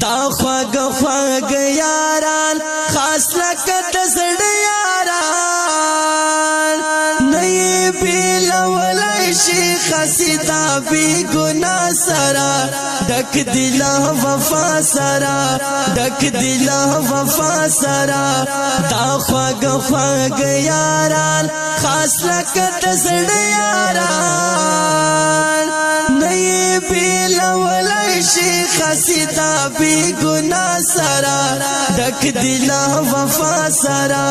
دا خواگ خواگ یاران خاص لکت زڑ یاران نئی بیلولی شی خسیتا بی گناہ سرا ڈک دلا وفا سرا ڈک دلا وفا سرا دا خواگ خواگ یاران خاص لکت زڑ یاران نئی بیلولی شی خسیتا بی گناہ سرا ڈک دلا وفا سرا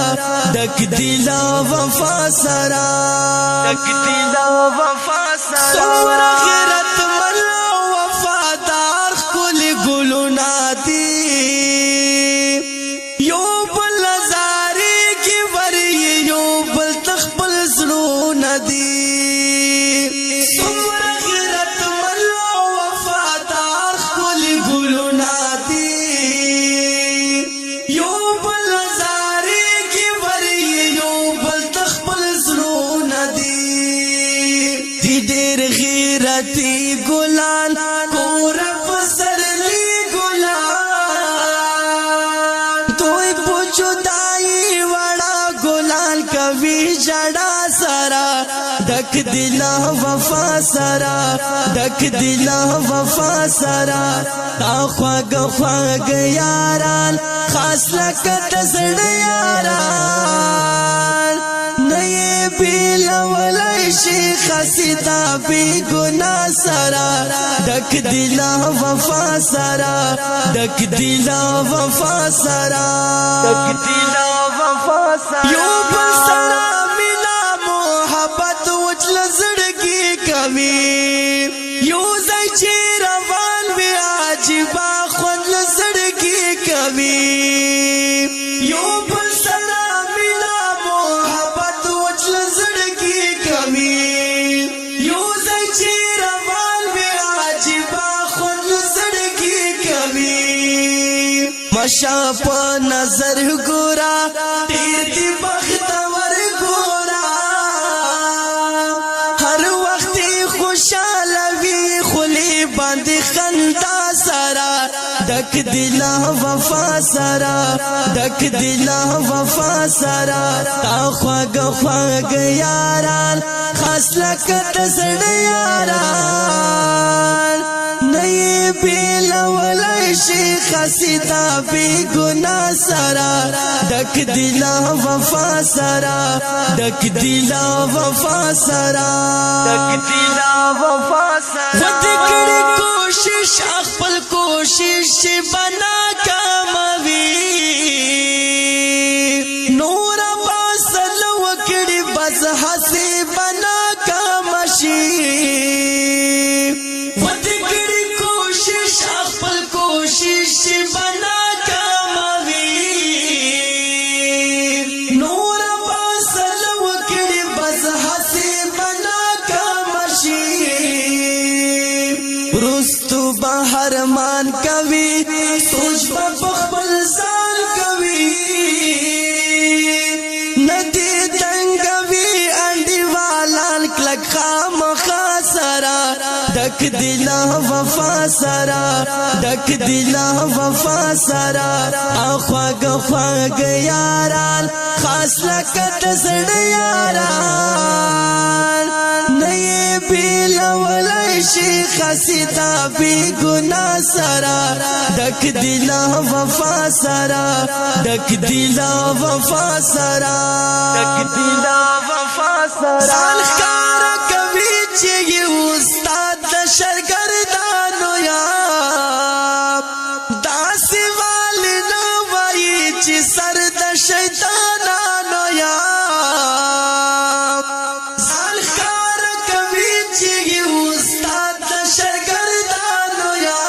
ڈک دلا وفا سرا ڈک دلا وفا سرا سور غیرت ملا وفادار کل گلونا دی یو بل زاری کی وری یو بل تخبل زلون دی سور غیرت ملا وفادار کل گلونا دی یو بل زاری کی وری یو بل تخبل زلون دی دی دیر غیرتی گلان کورف سرلی گلان توی پوچھو دائی وڑا گلان کبھی جڑا سرا ڈک دلا وفا سرا ڈک دلا وفا سرا تا خواگ خواگ یاران خاص لکت زڑ یاران نئی بیلولی شی خسیتا بی گناہ سرا ڈک دلا وفا سرا ڈک دلا وفا سرا ڈک دلا وفا سرا یو بل سرا ملا محبت وچل زڑگی کمی یو زی چی روان وی عجیبا خود زڑگی کمی یو بل سرا ملا محبت وچل زڑگی کمی یو زی چی روان وی عجیبا خود زڑگی کمی مشا پا نظر گورا تیر دی بختور گورا ہر وقت خوشحال وی خلی باندی خندا سرا ڈک دلا وفا سرا ڈک دلا وفا سرا تا خواگ خواگ یاران خاص لکت زڑ یاران نئی بیلولی شی خسیتا بی گناہ سرا ڈک دلا وفا سرا ڈک دلا وفا سرا ڈک دلا وفا سرا ودکڑ کوشش اخپل کوشش بنا کاموی نور باسل وکڑی بز حسی بنا کامشی ودکڑی کوشش اخپل کوشش بنا کاموی نور باسل وکڑی بز حسی بنا کامشی رستو بہر مان کوي سوچ په خپل ځان کوي ندی دنګوي انډي والان کلک خامخا سرا ڈک دلا وفا سرا ڈک دلا وفا سرا خواگ خواگ یاران خاص لکت زڑ یاران نئی بیلولی شی خسیتا بی گناہ سرا ڈک دلا وفا سرا ڈک دلا وفا سرا ڈک دلا وفا سرا زان خارا کبھی چیگی استاد شرگردانو یا داسی والی نوائی چی سرد شیطانانو یا زان خارا کبھی چیگی استاد شرگردانو یا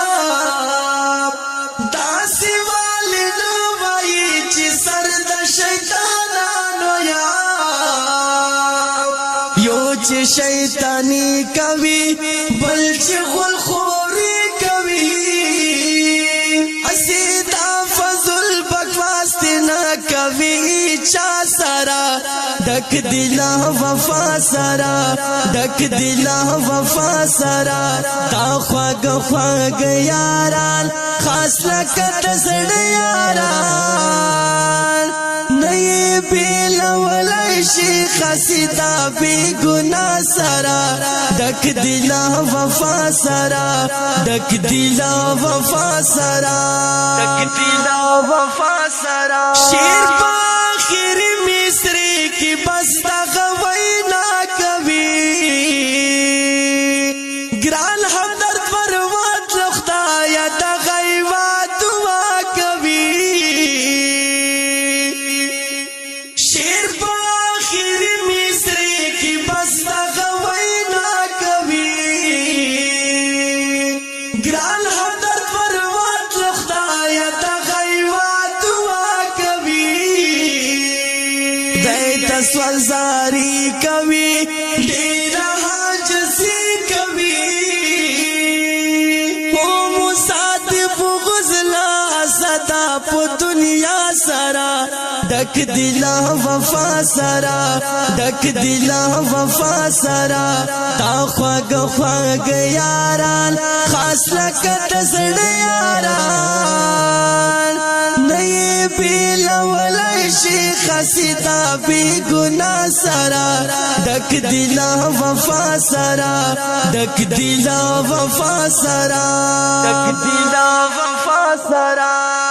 داسی والی نوائی چی سرد شیطانانو یا یو چی شیطانی کوي بل چی غل خوری کوي اسیدا فضل بکواس نا کوي چا سرا دک دلا وفا سرا دک دلا وفا سرا تا خواگ خواگ یاران خاص لکت زړه یاران نئی بیل ولایشی خسیدا بی گنا سرا دک دلا وفا سرا دک دلا وفا سرا دک دلا وفا سرا شیر باخر مصری کی بس تغوینا کبھی گران همدرد پروات لختا یا تغیوات دعا کبھی شیر باخر مصری کی بس تغوینا کبھی گران همدرد پروات لختا یا تغیوات دعا کبھی دیتا سوالزاری کبھی دیرا حاجسی کبھی او مصادف غزلا صدا پو دنیا سرا دک دلا وفا سرا دک دلا وفا سرا تا خواگ خواگ یاران خاص لکت زړه یاران نئی بیل ولایشی خسیدا بی گنا سرا دک دلا وفا سرا دک دلا وفا سرا دک دلا وفا سرا